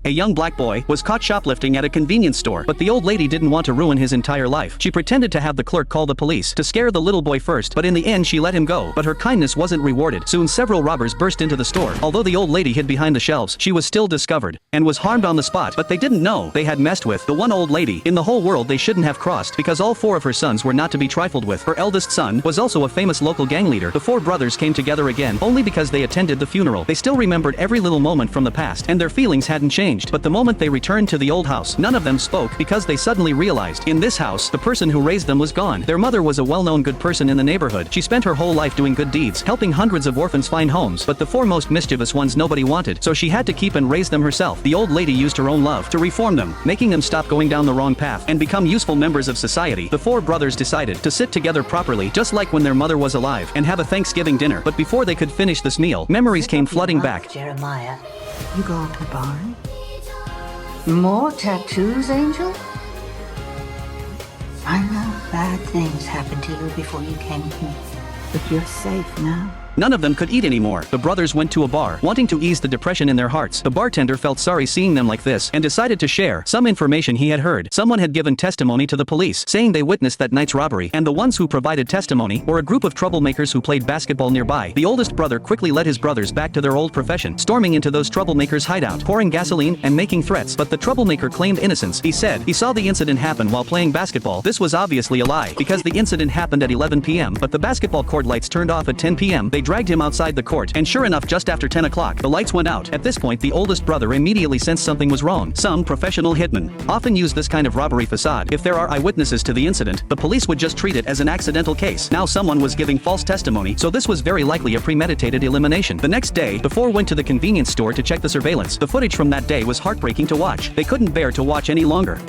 a young black boy, was caught shoplifting at a convenience store, but the old lady didn't want to ruin his entire life. She pretended to have the clerk call the police to scare the little boy first, but in the end she let him go. But her kindness wasn't rewarded. Soon several robbers burst into the store. Although the old lady hid behind the shelves, she was still discovered and was harmed on the spot, but they didn't know they had messed with the one old lady in the whole world they shouldn't have crossed, because all four of her sons were not to be trifled with. Her eldest son was also a famous local gang leader. The four brothers came together again only because they attended the funeral. They still remembered every little moment from the past, and their feelings hadn't changed. But the moment they returned to the old house, none of them spoke, because they suddenly realized in this house the person who raised them was gone. Their mother was a well-known good person in the neighborhood. She spent her whole life doing good deeds, helping hundreds of orphans find homes, but the four most mischievous ones nobody wanted, so she had to keep and raise them herself. The old lady used her own love to reform them, making them stop going down the wrong path and become useful members of society. The four brothers decided to sit together properly, just like when their mother was alive, and have a Thanksgiving dinner. But before they could finish this meal, memories came flooding back. Jeremiah, you going to the barn? More tattoos, Angel? I know bad things happened to you before you came here, but you're safe now. None of them could eat anymore. The brothers went to a bar, wanting to ease the depression in their hearts. The bartender felt sorry seeing them like this, and decided to share some information he had heard. Someone had given testimony to the police, saying they witnessed that night's robbery, and the ones who provided testimony were a group of troublemakers who played basketball nearby. The oldest brother quickly led his brothers back to their old profession, storming into those troublemakers' hideout, pouring gasoline and making threats. But the troublemaker claimed innocence. He said he saw the incident happen while playing basketball. This was obviously a lie, because the incident happened at 11 p.m., but the basketball court lights turned off at 10 p.m. They dragged him outside the court, and sure enough, just after 10 o'clock, the lights went out. At this point, the oldest brother immediately sensed something was wrong. Some professional hitmen often use this kind of robbery facade. If there are eyewitnesses to the incident, the police would just treat it as an accidental case. Now someone was giving false testimony, so this was very likely a premeditated elimination. The next day, the four went to the convenience store to check the surveillance. The footage from that day was heartbreaking to watch. They couldn't bear to watch any longer.